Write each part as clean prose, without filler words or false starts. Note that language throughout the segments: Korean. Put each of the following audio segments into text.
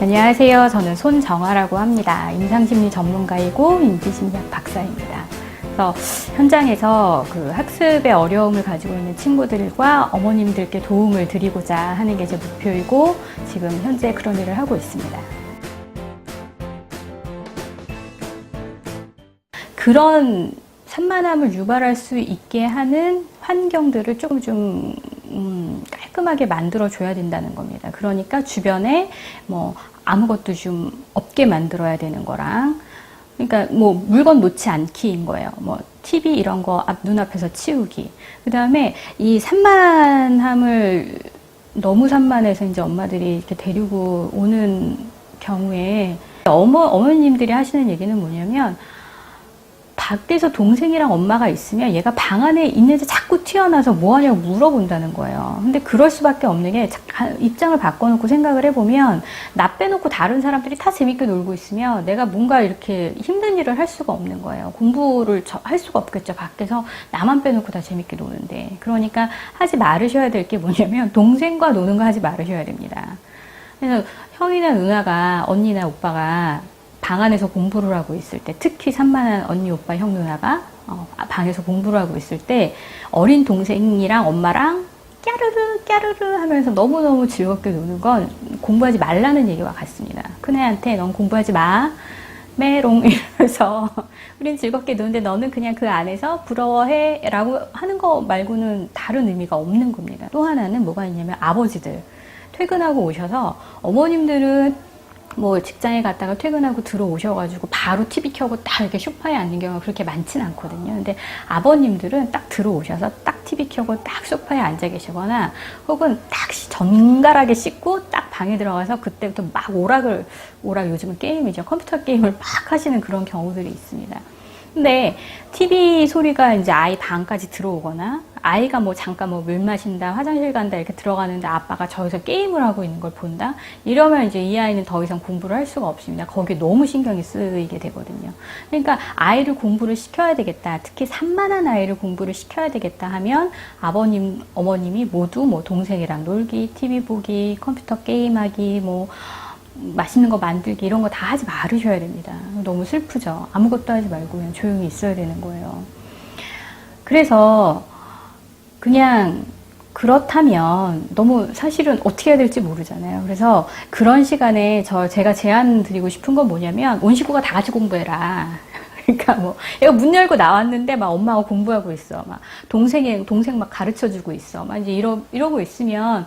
안녕하세요. 저는 손정아라고 합니다. 임상심리 전문가이고 인지심리학 박사입니다. 그래서 현장에서 그 학습의 어려움을 가지고 있는 친구들과 어머님들께 도움을 드리고자 하는 게 제 목표이고 지금 현재 그런 일을 하고 있습니다. 그런 산만함을 유발할 수 있게 하는 환경들을 조금 좀 깔끔하게 만들어 줘야 된다는 겁니다. 그러니까 주변에 뭐 아무것도 좀 없게 만들어야 되는 거랑, 그러니까 뭐 물건 놓지 않기인 거예요. 뭐 TV 이런 거 눈앞에서 치우기. 그 다음에 이 산만함을 너무 산만해서 이제 엄마들이 이렇게 데리고 오는 경우에 어머님들이 하시는 얘기는 뭐냐면, 밖에서 동생이랑 엄마가 있으면 얘가 방 안에 있는지 자꾸 튀어나와서 뭐 하냐고 물어본다는 거예요. 근데 그럴 수밖에 없는 게, 입장을 바꿔놓고 생각을 해보면 나 빼놓고 다른 사람들이 다 재밌게 놀고 있으면 내가 뭔가 이렇게 힘든 일을 할 수가 없는 거예요. 공부를 할 수가 없겠죠. 밖에서 나만 빼놓고 다 재밌게 노는데. 그러니까 하지 말으셔야 될 게 뭐냐면 동생과 노는 거 하지 말으셔야 됩니다. 그래서 형이나 누나가, 언니나 오빠가 방 안에서 공부를 하고 있을 때, 특히 산만한 언니, 오빠, 형, 누나가 방에서 공부를 하고 있을 때 어린 동생이랑 엄마랑 까르르 까르르 하면서 너무너무 즐겁게 노는 건 공부하지 말라는 얘기와 같습니다. 큰애한테 넌 공부하지 마, 메롱 이러면서 우린 즐겁게 노는데 너는 그냥 그 안에서 부러워해 라고 하는 거 말고는 다른 의미가 없는 겁니다. 또 하나는 뭐가 있냐면, 아버지들 퇴근하고 오셔서, 어머님들은 뭐 직장에 갔다가 퇴근하고 들어오셔가지고 바로 TV 켜고 딱 이렇게 소파에 앉는 경우가 그렇게 많진 않거든요. 근데 아버님들은 딱 들어오셔서 딱 TV 켜고 딱 소파에 앉아 계시거나, 혹은 딱 정갈하게 씻고 딱 방에 들어가서 그때부터 막 오락 요즘은 게임이죠. 컴퓨터 게임을 막 하시는 그런 경우들이 있습니다. 근데 TV 소리가 이제 아이 방까지 들어오거나, 아이가 뭐 잠깐 뭐 물 마신다, 화장실 간다 이렇게 들어가는데 아빠가 저기서 게임을 하고 있는 걸 본다? 이러면 이제 이 아이는 더 이상 공부를 할 수가 없습니다. 거기에 너무 신경이 쓰이게 되거든요. 그러니까 아이를 공부를 시켜야 되겠다, 특히 산만한 아이를 공부를 시켜야 되겠다 하면 아버님, 어머님이 모두 뭐 동생이랑 놀기, TV 보기, 컴퓨터 게임하기, 뭐 맛있는 거 만들기 이런 거 다 하지 말으셔야 됩니다. 너무 슬프죠. 아무것도 하지 말고 그냥 조용히 있어야 되는 거예요. 그래서 그냥 그렇다면 너무 사실은 어떻게 해야 될지 모르잖아요. 그래서 그런 시간에 제가 제안 드리고 싶은 건 뭐냐면, 온 식구가 다 같이 공부해라. 그러니까 뭐 얘가 문 열고 나왔는데 막 엄마가 공부하고 있어. 막 동생 막 가르쳐 주고 있어. 막 이제 이러고 있으면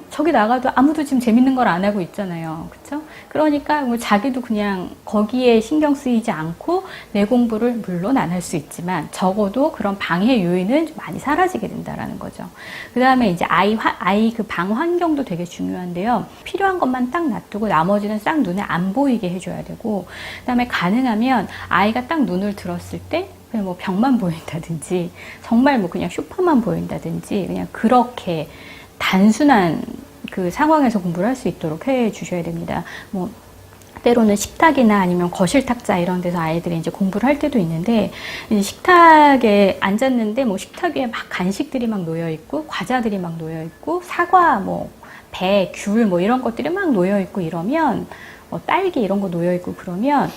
저기 나가도 아무도 지금 재밌는 걸 안 하고 있잖아요. 그쵸? 그러니까 뭐 자기도 그냥 거기에 신경 쓰이지 않고 내 공부를 물론 안 할 수 있지만 적어도 그런 방해 요인은 좀 많이 사라지게 된다라는 거죠. 그 다음에 이제 아이 그 방 환경도 되게 중요한데요. 필요한 것만 딱 놔두고 나머지는 싹 눈에 안 보이게 해줘야 되고, 그 다음에 가능하면 아이가 딱 눈을 들었을 때 그냥 뭐 벽만 보인다든지, 정말 뭐 그냥 소파만 보인다든지, 그냥 그렇게 단순한 그 상황에서 공부를 할 수 있도록 해 주셔야 됩니다. 뭐 때로는 식탁이나 아니면 거실 탁자 이런 데서 아이들이 이제 공부를 할 때도 있는데, 이제 식탁에 앉았는데 뭐 식탁 위에 막 간식들이 막 놓여 있고, 과자들이 막 놓여 있고, 사과, 뭐 배, 귤 뭐 이런 것들이 막 놓여 있고 이러면, 딸기 이런 거 놓여 있고 그러면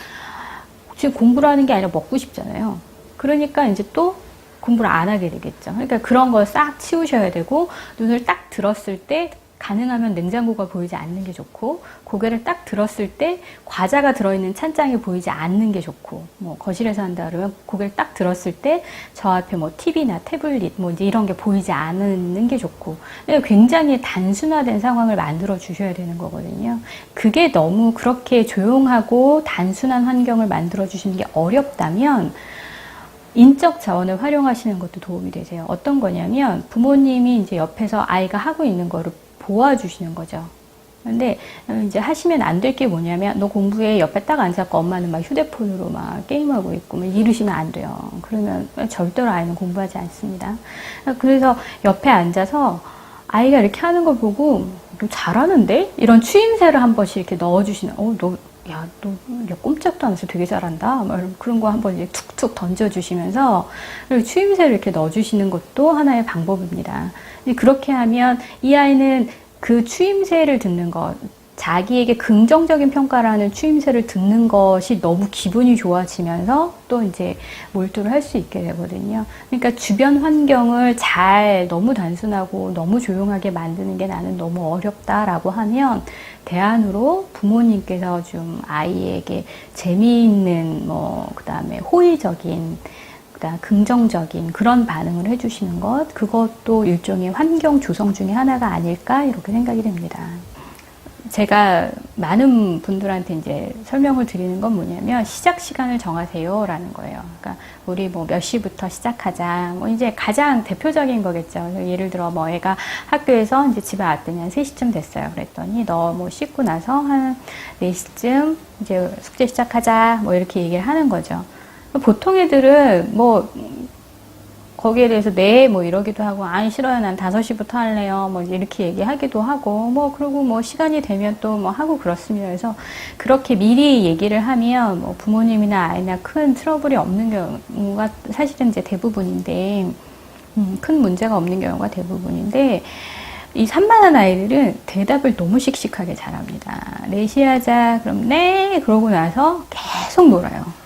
지금 공부를 하는 게 아니라 먹고 싶잖아요. 그러니까 이제 또 공부를 안 하게 되겠죠. 그러니까 그런 걸 싹 치우셔야 되고, 눈을 딱 들었을 때 가능하면 냉장고가 보이지 않는 게 좋고, 고개를 딱 들었을 때 과자가 들어있는 찬장이 보이지 않는 게 좋고, 뭐 거실에서 한다 그러면 고개를 딱 들었을 때 저 앞에 뭐 TV나 태블릿 뭐 이제 이런 게 보이지 않는 게 좋고, 굉장히 단순화된 상황을 만들어 주셔야 되는 거거든요. 그게 너무 그렇게 조용하고 단순한 환경을 만들어 주시는 게 어렵다면 인적 자원을 활용하시는 것도 도움이 되세요. 어떤 거냐면, 부모님이 이제 옆에서 아이가 하고 있는 거를 도와주시는 거죠. 근데 이제 하시면 안 될 게 뭐냐면, 너 공부해, 옆에 딱 앉아서 엄마는 막 휴대폰으로 막 게임하고 있고 막 이러시면 안 돼요. 그러면 절대로 아이는 공부하지 않습니다. 그래서 옆에 앉아서 아이가 이렇게 하는 걸 보고 너 잘하는데? 이런 추임새를 한 번씩 이렇게 넣어주시는, 너 꼼짝도 안 해서 되게 잘한다. 그런 거 한번 이제 툭툭 던져주시면서 추임새를 이렇게 넣어주시는 것도 하나의 방법입니다. 그렇게 하면 이 아이는 그 추임새를 듣는 것, 자기에게 긍정적인 평가라는 추임새를 듣는 것이 너무 기분이 좋아지면서 또 이제 몰두를 할 수 있게 되거든요. 그러니까 주변 환경을 잘 너무 단순하고 너무 조용하게 만드는 게 나는 너무 어렵다라고 하면 대안으로 부모님께서 좀 아이에게 재미있는 그다음에 호의적인 그다음 긍정적인 그런 반응을 해주시는 것, 그것도 일종의 환경 조성 중에 하나가 아닐까 이렇게 생각이 됩니다. 제가 많은 분들한테 이제 설명을 드리는 건 뭐냐면 시작 시간을 정하세요 라는 거예요. 그러니까 우리 몇 시부터 시작하자. 이제 가장 대표적인 거겠죠. 예를 들어 애가 학교에서 이제 집에 왔더니 한 3시쯤 됐어요. 그랬더니 너 씻고 나서 한 4시쯤 이제 숙제 시작하자. 이렇게 얘기를 하는 거죠. 보통 애들은 거기에 대해서 네 이러기도 하고 아니 싫어요 난 5시부터 할래요 이렇게 얘기하기도 하고 그리고 시간이 되면 또 하고 그렇습니다. 그래서 그렇게 미리 얘기를 하면 부모님이나 아이나 큰 트러블이 없는 경우가 사실은 이제 대부분인데 큰 문제가 없는 경우가 대부분인데 이 산만한 아이들은 대답을 너무 씩씩하게 잘합니다. 4시 하자 그럼 네 그러고 나서 계속 놀아요.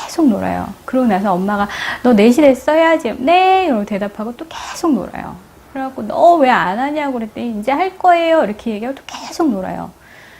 계속 놀아요. 그러고 나서 엄마가 너 4시 됐어 해야지. 네 이러고 대답하고 또 계속 놀아요. 그래갖고 너 왜 안 하냐고 그랬더니 이제 할 거예요 이렇게 얘기하고 또 계속 놀아요.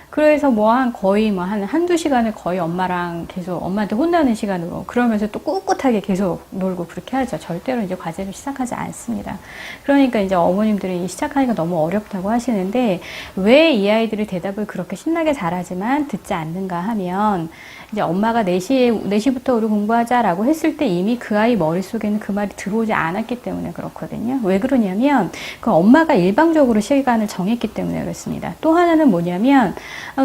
그래서 거의 한두 시간을 거의 엄마랑 계속 엄마한테 혼나는 시간으로 그러면서 또 꿋꿋하게 계속 놀고 그렇게 하죠. 절대로 이제 과제를 시작하지 않습니다. 그러니까 이제 어머님들이 시작하기가 너무 어렵다고 하시는데 왜 이 아이들이 대답을 그렇게 신나게 잘하지만 듣지 않는가 하면 이제 엄마가 4시부터 우리 공부하자라고 했을 때 이미 그 아이 머릿속에는 그 말이 들어오지 않았기 때문에 그렇거든요. 왜 그러냐면 그 엄마가 일방적으로 시간을 정했기 때문에 그렇습니다. 또 하나는 뭐냐면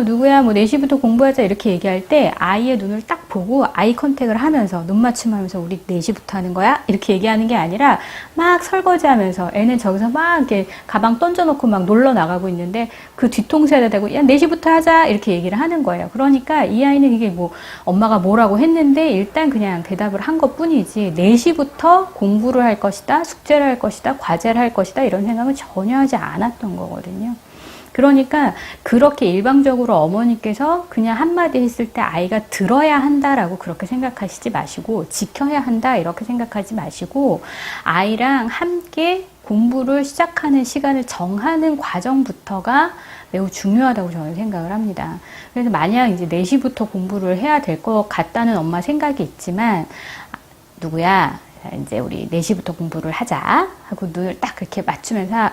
누구야 4시부터 공부하자 이렇게 얘기할 때 아이의 눈을 딱 보고 아이 컨택을 하면서 눈 맞춤하면서 우리 4시부터 하는 거야? 이렇게 얘기하는 게 아니라 막 설거지하면서 애는 저기서 막 이렇게 가방 던져놓고 막 놀러 나가고 있는데 그 뒤통수에다 대고 야 4시부터 하자 이렇게 얘기를 하는 거예요. 그러니까 이 아이는 이게 엄마가 뭐라고 했는데 일단 그냥 대답을 한 것 뿐이지 4시부터 공부를 할 것이다, 숙제를 할 것이다, 과제를 할 것이다 이런 생각은 전혀 하지 않았던 거거든요. 그러니까 그렇게 일방적으로 어머니께서 그냥 한마디 했을 때 아이가 들어야 한다라고 그렇게 생각하시지 마시고 지켜야 한다 이렇게 생각하지 마시고 아이랑 함께 공부를 시작하는 시간을 정하는 과정부터가 매우 중요하다고 저는 생각을 합니다. 그래서 만약 이제 4시부터 공부를 해야 될 것 같다는 엄마 생각이 있지만 누구야 이제 우리 4시부터 공부를 하자 하고 눈을 딱 그렇게 맞추면서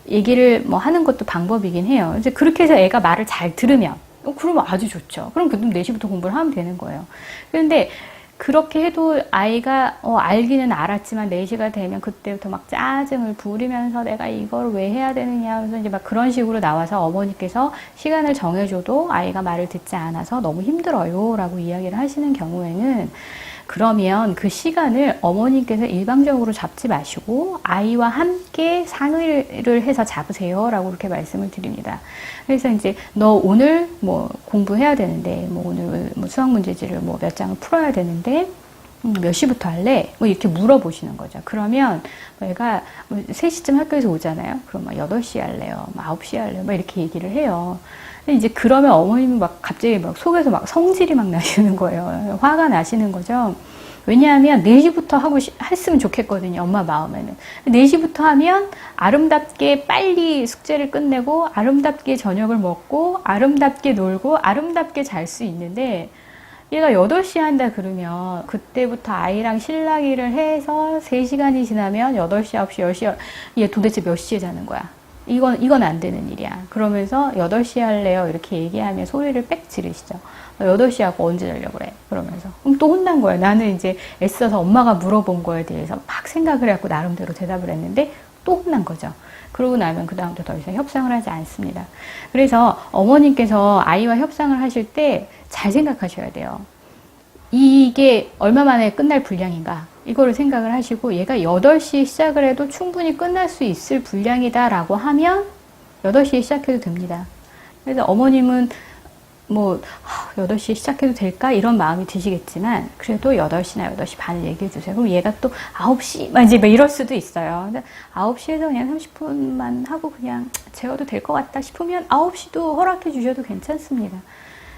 얘기를 하는 것도 방법이긴 해요. 이제 그렇게 해서 애가 말을 잘 들으면 그러면 아주 좋죠. 그럼 그럼 4시부터 공부를 하면 되는 거예요. 그런데 그렇게 해도 아이가 알기는 알았지만 4시가 되면 그때부터 막 짜증을 부리면서 내가 이걸 왜 해야 되느냐 그래서 이제 막 그런 식으로 나와서 어머니께서 시간을 정해줘도 아이가 말을 듣지 않아서 너무 힘들어요 라고 이야기를 하시는 경우에는 그러면 그 시간을 어머님께서 일방적으로 잡지 마시고 아이와 함께 상의를 해서 잡으세요 라고 그렇게 말씀을 드립니다. 그래서 이제 너 오늘 공부해야 되는데 오늘 수학 문제지를 몇 장을 풀어야 되는데 몇 시부터 할래? 이렇게 물어보시는 거죠. 그러면 얘가 3시쯤 학교에서 오잖아요. 그럼 8시 할래요? 9시 할래요? 이렇게 얘기를 해요. 근데 이제 그러면 어머님이 갑자기 속에서 성질이 나시는 거예요. 화가 나시는 거죠. 왜냐하면 4시부터 했으면 좋겠거든요. 엄마 마음에는. 4시부터 하면 아름답게 빨리 숙제를 끝내고 아름답게 저녁을 먹고 아름답게 놀고 아름답게 잘 수 있는데 얘가 8시에 한다 그러면 그때부터 아이랑 실랑이를 해서 3시간이 지나면 8시, 9시, 10시 얘 도대체 몇 시에 자는 거야? 이건 안 되는 일이야. 그러면서 8시에 할래요? 이렇게 얘기하면 소리를 빽 지르시죠. 8시 하고 언제 자려고 그래? 그러면서. 그럼 또 혼난 거예요. 나는 이제 애써서 엄마가 물어본 거에 대해서 막 생각을 해갖고 나름대로 대답을 했는데 또 혼난 거죠. 그러고 나면 그 다음부터 더 이상 협상을 하지 않습니다. 그래서 어머님께서 아이와 협상을 하실 때 잘 생각하셔야 돼요. 이게 얼마 만에 끝날 분량인가? 이거를 생각을 하시고 얘가 8시에 시작을 해도 충분히 끝날 수 있을 분량이다 라고 하면 8시에 시작해도 됩니다. 그래서 어머님은 뭐 8시에 시작해도 될까? 이런 마음이 드시겠지만 그래도 8시나 8시 반을 얘기해 주세요. 그럼 얘가 또 9시 막 이제 막 이럴 수도 있어요. 근데 9시에서 그냥 30분만 하고 그냥 재워도 될 것 같다 싶으면 9시도 허락해 주셔도 괜찮습니다.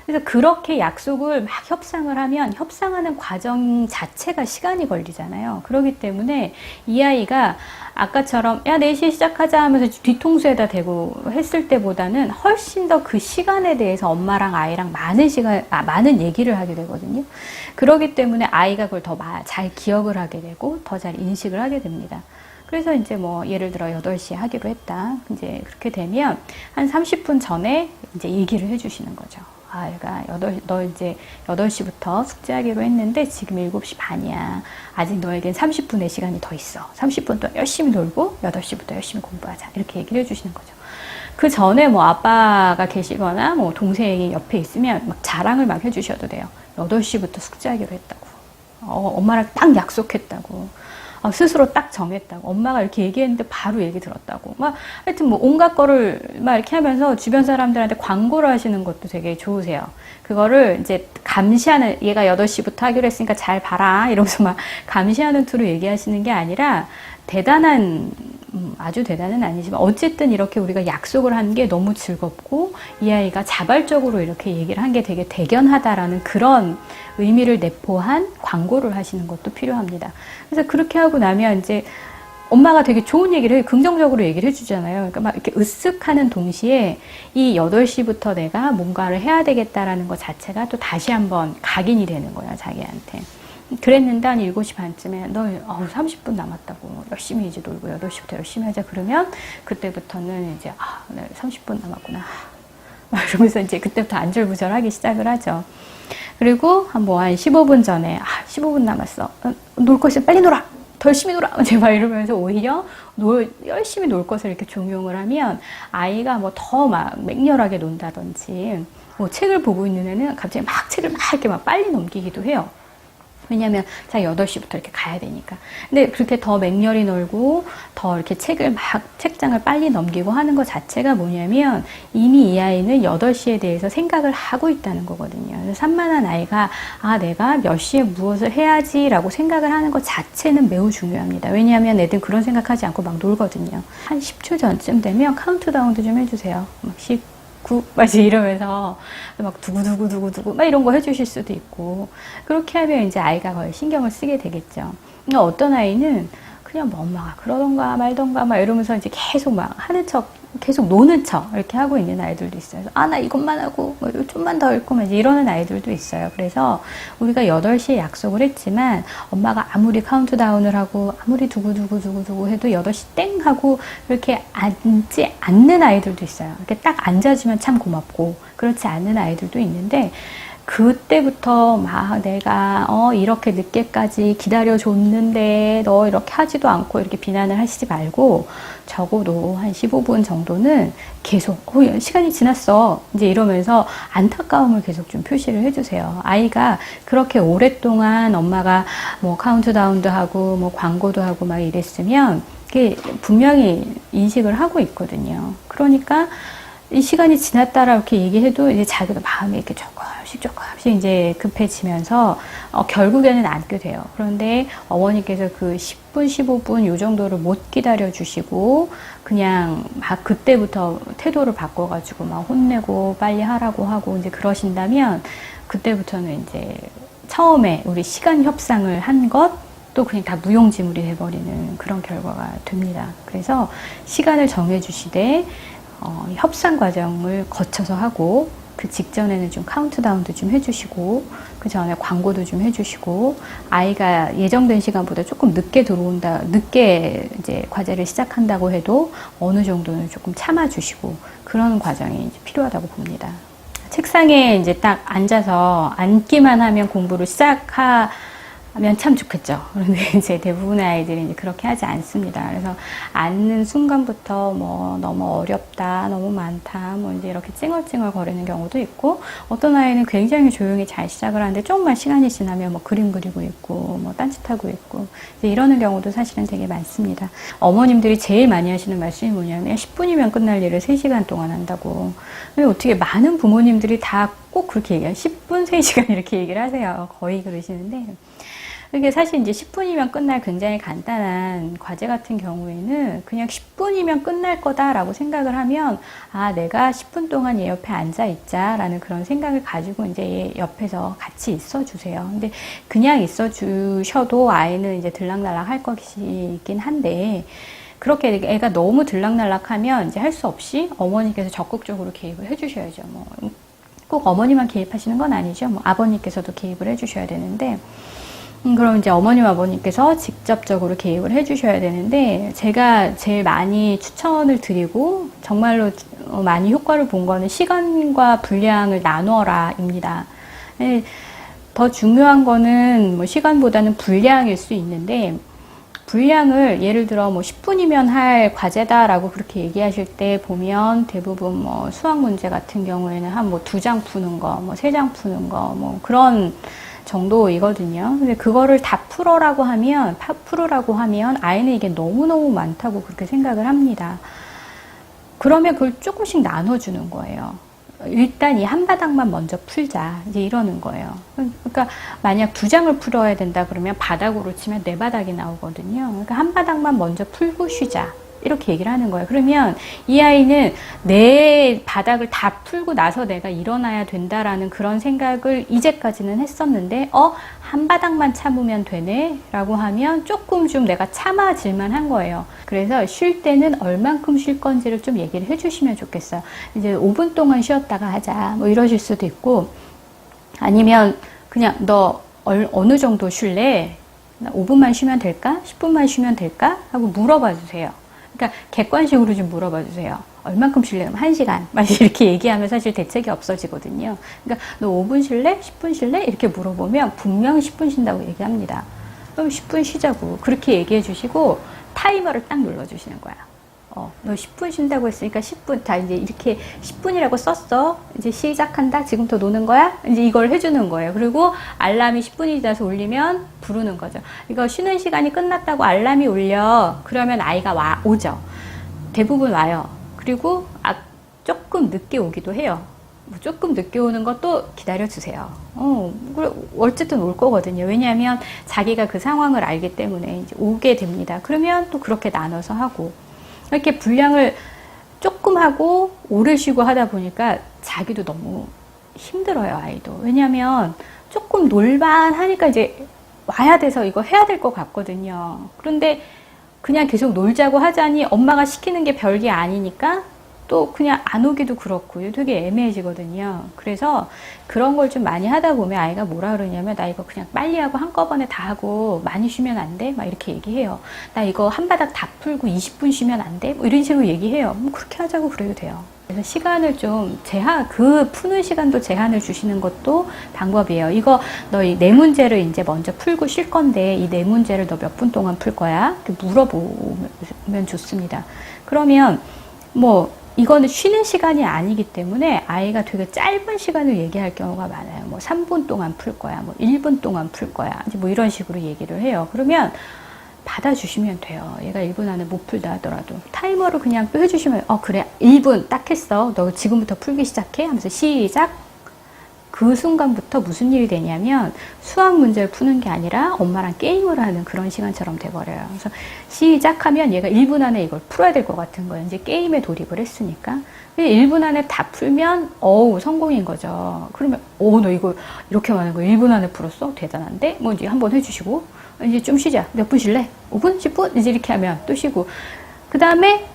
그래서 그렇게 약속을 막 협상을 하면 협상하는 과정 자체가 시간이 걸리잖아요. 그렇기 때문에 이 아이가 아까처럼 야 4시에 시작하자 하면서 뒤통수에다 대고 했을 때보다는 훨씬 더 그 시간에 대해서 엄마랑 아이랑 많은 얘기를 하게 되거든요. 그렇기 때문에 아이가 그걸 더 잘 기억을 하게 되고 더 잘 인식을 하게 됩니다. 그래서 이제 뭐 예를 들어 8시에 하기로 했다. 이제 그렇게 되면 한 30분 전에 이제 얘기를 해주시는 거죠. 아이가 너 이제 8시부터 숙제하기로 했는데 지금 7시 반이야. 아직 너에겐 30분의 시간이 더 있어. 30분 동안 열심히 놀고 8시부터 열심히 공부하자. 이렇게 얘기를 해주시는 거죠. 그 전에 뭐 아빠가 계시거나 뭐 동생이 옆에 있으면 막 자랑을 막 해주셔도 돼요. 8시부터 숙제하기로 했다고. 엄마랑 딱 약속했다고. 스스로 딱 정했다고. 엄마가 이렇게 얘기했는데 바로 얘기 들었다고. 막, 하여튼 뭐 온갖 거를 막 이렇게 하면서 주변 사람들한테 광고를 하시는 것도 되게 좋으세요. 그거를 이제 감시하는, 얘가 8시부터 하기로 했으니까 잘 봐라. 이러면서 막 감시하는 투로 얘기하시는 게 아니라 대단한, 아주 대단은 아니지만 어쨌든 이렇게 우리가 약속을 한 게 너무 즐겁고 이 아이가 자발적으로 이렇게 얘기를 한 게 되게 대견하다라는 그런 의미를 내포한 광고를 하시는 것도 필요합니다. 그래서 그렇게 하고 나면 이제 엄마가 되게 좋은 얘기를 해요. 긍정적으로 얘기를 해주잖아요. 그러니까 막 이렇게 으쓱하는 동시에 이 8시부터 내가 뭔가를 해야 되겠다라는 것 자체가 또 다시 한번 각인이 되는 거예요, 자기한테. 그랬는데 한 7시 반쯤에 너 30분 남았다고 열심히 이제 놀고 8시부터 열심히 하자 그러면 그때부터는 이제 네, 30분 남았구나 이러면서 이제 그때부터 안절부절하기 시작을 하죠. 그리고 한 15분 전에 15분 남았어. 놀 거 있으면 빨리 놀아. 더 열심히 놀아. 제발 이러면서 오히려 열심히 놀 것을 이렇게 종용을 하면 아이가 뭐 더 막 맹렬하게 논다든지 뭐 책을 보고 있는 애는 갑자기 막 책을 막 이렇게 막 빨리 넘기기도 해요. 왜냐면 자 8시부터 이렇게 가야 되니까. 근데 그렇게 더 맹렬히 놀고 더 이렇게 책장을 빨리 넘기고 하는 것 자체가 뭐냐면 이미 이 아이는 8시에 대해서 생각을 하고 있다는 거거든요. 그래서 산만한 아이가 내가 몇 시에 무엇을 해야지라고 생각을 하는 것 자체는 매우 중요합니다. 왜냐하면 애들 그런 생각하지 않고 막 놀거든요. 한 10초 전쯤 되면 카운트다운도 좀 해주세요. 막 10, 9, 막 이러면서 막 두구두구두구두구 막 이런 거 해주실 수도 있고 그렇게 하면 이제 아이가 거의 신경을 쓰게 되겠죠. 그러니까 어떤 아이는 그냥 뭐 엄마가 그러던가 말던가 막 이러면서 이제 계속 막 하는 척 계속 노는 척 이렇게 하고 있는 아이들도 있어요. 나 이것만 하고 뭐 좀만 더 읽고 막 이러는 아이들도 있어요. 그래서 우리가 8시에 약속을 했지만 엄마가 아무리 카운트다운을 하고 아무리 두구두구두구두구 해도 8시 땡 하고 이렇게 앉지 않는 아이들도 있어요. 이렇게 딱 앉아주면 참 고맙고 그렇지 않는 아이들도 있는데 그때부터 막 내가 이렇게 늦게까지 기다려줬는데 너 이렇게 하지도 않고 이렇게 비난을 하시지 말고 적어도 한 15분 정도는 계속 시간이 지났어 이제 이러면서 안타까움을 계속 좀 표시를 해주세요. 아이가 그렇게 오랫동안 엄마가 뭐 카운트다운도 하고 뭐 광고도 하고 막 이랬으면 그게 분명히 인식을 하고 있거든요. 그러니까 이 시간이 지났다라 이렇게 얘기해도 이제 자기도 마음이 이렇게 조금씩 이제 급해지면서 결국에는 앉게 돼요. 그런데 어머니께서 그 10분, 15분 요 정도를 못 기다려 주시고 그냥 막 그때부터 태도를 바꿔가지고 막 혼내고 빨리 하라고 하고 이제 그러신다면 그때부터는 이제 처음에 우리 시간 협상을 한 것 또 그냥 다 무용지물이 돼버리는 그런 결과가 됩니다. 그래서 시간을 정해주시되 협상 과정을 거쳐서 하고 그 직전에는 좀 카운트다운도 좀 해주시고 그 전에 광고도 좀 해주시고 아이가 예정된 시간보다 조금 늦게 이제 과제를 시작한다고 해도 어느 정도는 조금 참아주시고 그런 과정이 이제 필요하다고 봅니다. 책상에 이제 딱 앉아서 앉기만 하면 공부를 하면 참 좋겠죠. 그런데 이제 대부분의 아이들이 이제 그렇게 하지 않습니다. 그래서 앉는 순간부터 뭐 너무 어렵다, 너무 많다, 뭐 이제 이렇게 찡얼찡얼 거리는 경우도 있고, 어떤 아이는 굉장히 조용히 잘 시작을 하는데 조금만 시간이 지나면 뭐 그림 그리고 있고, 뭐 딴짓하고 있고, 이제 이러는 경우도 사실은 되게 많습니다. 어머님들이 제일 많이 하시는 말씀이 뭐냐면 10분이면 끝날 일을 3시간 동안 한다고. 어떻게 많은 부모님들이 다 꼭 그렇게 얘기해요. 10분, 3시간 이렇게 얘기를 하세요. 거의 그러시는데. 이게 사실 이제 10분이면 끝날 굉장히 간단한 과제 같은 경우에는 그냥 10분이면 끝날 거다라고 생각을 하면, 아, 내가 10분 동안 얘 옆에 앉아 있자라는 그런 생각을 가지고 이제 얘 옆에서 같이 있어 주세요. 근데 그냥 있어 주셔도 아이는 이제 들락날락 할 것이긴 한데, 그렇게 애가 너무 들락날락하면 이제 할 수 없이 어머니께서 적극적으로 개입을 해주셔야죠. 뭐 꼭 어머니만 개입하시는 건 아니죠. 뭐 아버님께서도 개입을 해주셔야 되는데, 그럼 이제 어머님 아버님께서 직접적으로 개입을 해주셔야 되는데, 제가 제일 많이 추천을 드리고 정말로 많이 효과를 본 거는 시간과 분량을 나눠라입니다. 더 중요한 거는 뭐 시간보다는 분량일 수 있는데, 분량을 예를 들어 뭐 10분이면 할 과제다라고 그렇게 얘기하실 때 보면 대부분 뭐 수학 문제 같은 경우에는 한 뭐 2장 푸는 거, 뭐 3장 푸는 거, 뭐 그런 정도이거든요. 근데 그거를 다 풀으라고 하면 아이는 이게 너무너무 많다고 그렇게 생각을 합니다. 그러면 그걸 조금씩 나눠주는 거예요. 일단 이 한 바닥만 먼저 풀자, 이제 이러는 거예요. 그러니까 만약 2장을 풀어야 된다 그러면 바닥으로 치면 4바닥이 나오거든요. 그러니까 한 바닥만 먼저 풀고 쉬자, 이렇게 얘기를 하는 거예요. 그러면 이 아이는 내 바닥을 다 풀고 나서 내가 일어나야 된다라는 그런 생각을 이제까지는 했었는데, 한 바닥만 참으면 되네 라고 하면 조금 좀 내가 참아질만 한 거예요. 그래서 쉴 때는 얼만큼 쉴 건지를 좀 얘기를 해주시면 좋겠어요. 이제 5분 동안 쉬었다가 하자, 뭐 이러실 수도 있고, 아니면 그냥 너 어느 정도 쉴래? 5분만 쉬면 될까? 10분만 쉬면 될까? 하고 물어봐 주세요. 그러니까 객관식으로 좀 물어봐 주세요. 얼만큼 쉴래? 1시간. 이렇게 얘기하면 사실 대책이 없어지거든요. 그러니까 너 5분 쉴래? 10분 쉴래? 이렇게 물어보면 분명히 10분 쉰다고 얘기합니다. 그럼 10분 쉬자고 그렇게 얘기해 주시고 타이머를 딱 눌러 주시는 거야. 너 10분 쉰다고 했으니까 10분, 자, 이제 이렇게 10분이라고 썼어. 이제 시작한다. 지금부터 노는 거야. 이제 이걸 해주는 거예요. 그리고 알람이 10분이 지나서 울리면 부르는 거죠. 이거 쉬는 시간이 끝났다고 알람이 울려. 그러면 아이가 오죠. 대부분 와요. 그리고 조금 늦게 오기도 해요. 조금 늦게 오는 것도 기다려주세요. 어쨌든 올 거거든요. 왜냐하면 자기가 그 상황을 알기 때문에 이제 오게 됩니다. 그러면 또 그렇게 나눠서 하고, 이렇게 분량을 조금 하고 오래 쉬고 하다 보니까 자기도 너무 힘들어요, 아이도. 왜냐하면 조금 놀만 하니까 이제 와야 돼서 이거 해야 될 것 같거든요. 그런데 그냥 계속 놀자고 하자니 엄마가 시키는 게 별게 아니니까 또 그냥 안 오기도 그렇고 되게 애매해지거든요. 그래서 그런 걸 좀 많이 하다 보면 아이가 뭐라 그러냐면, 나 이거 그냥 빨리 하고 한꺼번에 다 하고 많이 쉬면 안 돼? 막 이렇게 얘기해요. 나 이거 한 바닥 다 풀고 20분 쉬면 안 돼? 뭐 이런 식으로 얘기해요. 뭐 그렇게 하자고 그래도 돼요. 그래서 시간을 좀 그 푸는 시간도 제한을 주시는 것도 방법이에요. 이거 너 이 4문제를 이제 먼저 풀고 쉴 건데 이 4문제를 너 몇 분 동안 풀 거야? 이렇게 물어보면 좋습니다. 그러면 뭐 이거는 쉬는 시간이 아니기 때문에 아이가 되게 짧은 시간을 얘기할 경우가 많아요. 뭐 3분 동안 풀 거야, 뭐 1분 동안 풀 거야, 이제 뭐 이런 식으로 얘기를 해요. 그러면 받아주시면 돼요. 얘가 1분 안에 못 풀다 하더라도 타이머를 그냥 또 해주시면, 그래 1분 딱 했어, 너 지금부터 풀기 시작해 하면서 시작. 그 순간부터 무슨 일이 되냐면 수학 문제를 푸는 게 아니라 엄마랑 게임을 하는 그런 시간처럼 돼버려요. 그래서 시작하면 얘가 1분 안에 이걸 풀어야 될 것 같은 거예요. 이제 게임에 돌입을 했으니까. 1분 안에 다 풀면 성공인 거죠. 그러면 너 이거 이렇게 많은 거 1분 안에 풀었어? 대단한데? 뭐 이제 한번 해주시고, 이제 좀 쉬자. 몇 분 쉴래? 5분? 10분? 이제 이렇게 하면 또 쉬고, 그 다음에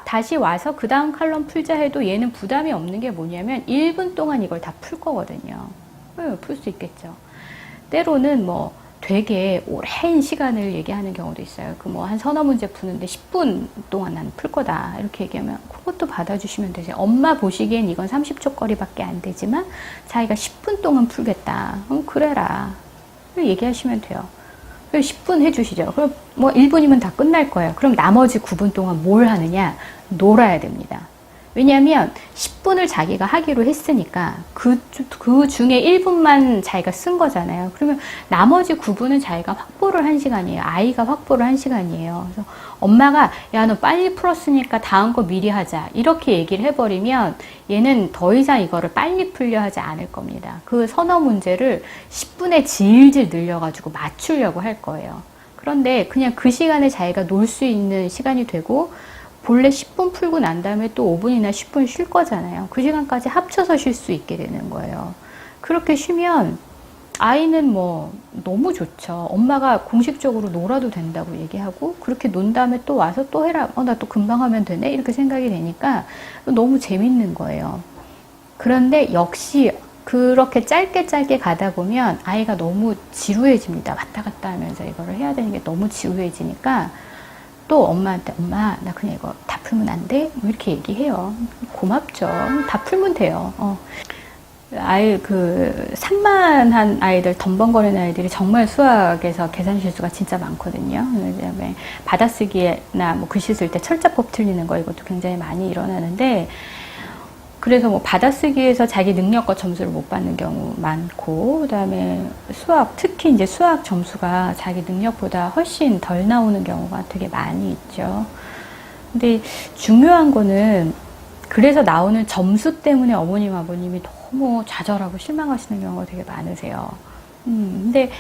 다시 와서 그 다음 칼럼 풀자 해도 얘는 부담이 없는 게 뭐냐면 1분 동안 이걸 다 풀 거거든요. 풀 수 있겠죠. 때로는 뭐 되게 오랜 시간을 얘기하는 경우도 있어요. 그 뭐 한 서너 문제 푸는데 10분 동안 난 풀 거다, 이렇게 얘기하면 그것도 받아주시면 되세요. 엄마 보시기엔 이건 30초 거리밖에 안 되지만 자기가 10분 동안 풀겠다. 그래라. 얘기하시면 돼요. 10분 해주시죠. 그럼 뭐 1분이면 다 끝날 거예요. 그럼 나머지 9분 동안 뭘 하느냐? 놀아야 됩니다. 왜냐하면 10분을 자기가 하기로 했으니까 그 중에 1분만 자기가 쓴 거잖아요. 그러면 나머지 9분은 자기가 확보를 한 시간이에요. 아이가 확보를 한 시간이에요. 그래서 엄마가 야, 너 빨리 풀었으니까 다음 거 미리 하자. 이렇게 얘기를 해버리면 얘는 더 이상 이거를 빨리 풀려 하지 않을 겁니다. 그 선어 문제를 10분에 질질 늘려가지고 맞추려고 할 거예요. 그런데 그냥 그 시간에 자기가 놀 수 있는 시간이 되고 본래 10분 풀고 난 다음에 또 5분이나 10분 쉴 거잖아요. 그 시간까지 합쳐서 쉴 수 있게 되는 거예요. 그렇게 쉬면 아이는 뭐 너무 좋죠. 엄마가 공식적으로 놀아도 된다고 얘기하고 그렇게 논 다음에 또 와서 또 해라. 나 또 금방 하면 되네. 이렇게 생각이 되니까 너무 재밌는 거예요. 그런데 역시 그렇게 짧게 가다 보면 아이가 너무 지루해집니다. 왔다 갔다 하면서 이거를 해야 되는 게 너무 지루해지니까 또 엄마한테 엄마 나 그냥 이거 다 풀면 안 돼? 뭐 이렇게 얘기해요. 고맙죠. 다 풀면 돼요. 아이 산만한 아이들, 덤벙거리는 아이들이 정말 수학에서 계산 실수가 진짜 많거든요. 그다음에 받아쓰기나 뭐 글씨 쓸 때 철자법 틀리는 거 이것도 굉장히 많이 일어나는데 그래서 뭐 받아쓰기에서 자기 능력과 점수를 못 받는 경우 많고, 그 다음에 수학, 특히 이제 수학 점수가 자기 능력보다 훨씬 덜 나오는 경우가 되게 많이 있죠. 근데 중요한 거는 그래서 나오는 점수 때문에 어머님, 아버님이 너무 좌절하고 실망하시는 경우가 되게 많으세요. 근데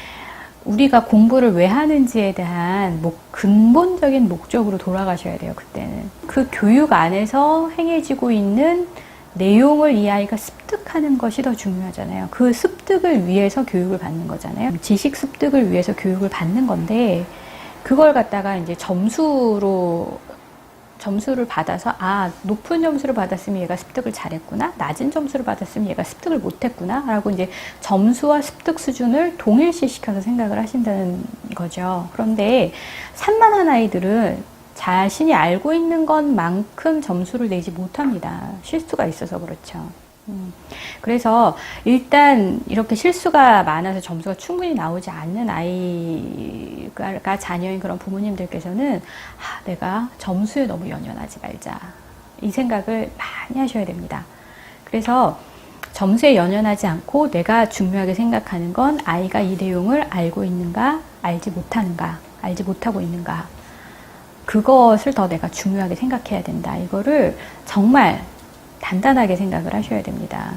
우리가 공부를 왜 하는지에 대한 근본적인 목적으로 돌아가셔야 돼요, 그때는. 그 교육 안에서 행해지고 있는 내용을 이 아이가 습득하는 것이 더 중요하잖아요. 그 습득을 위해서 교육을 받는 거잖아요. 지식 습득을 위해서 교육을 받는 건데, 그걸 갖다가 이제 점수를 받아서, 높은 점수를 받았으면 얘가 습득을 잘했구나, 낮은 점수를 받았으면 얘가 습득을 못했구나, 라고 이제 점수와 습득 수준을 동일시시켜서 생각을 하신다는 거죠. 그런데 산만한 아이들은 자신이 알고 있는 것만큼 점수를 내지 못합니다. 실수가 있어서 그렇죠. 그래서 일단 이렇게 실수가 많아서 점수가 충분히 나오지 않는 아이가 자녀인 그런 부모님들께서는 내가 점수에 너무 연연하지 말자, 이 생각을 많이 하셔야 됩니다. 그래서 점수에 연연하지 않고 내가 중요하게 생각하는 건 아이가 이 내용을 알고 있는가, 알지 못하고 있는가, 그것을 더 내가 중요하게 생각해야 된다. 이거를 정말 단단하게 생각을 하셔야 됩니다.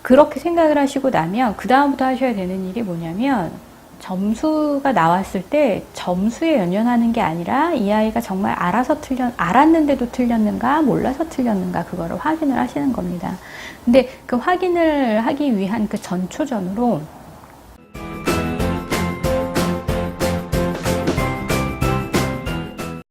그렇게 생각을 하시고 나면 그 다음부터 하셔야 되는 일이 뭐냐면, 점수가 나왔을 때 점수에 연연하는 게 아니라 이 아이가 정말 알았는데도 틀렸는가, 몰라서 틀렸는가, 그거를 확인을 하시는 겁니다. 근데 그 확인을 하기 위한 그 전초전으로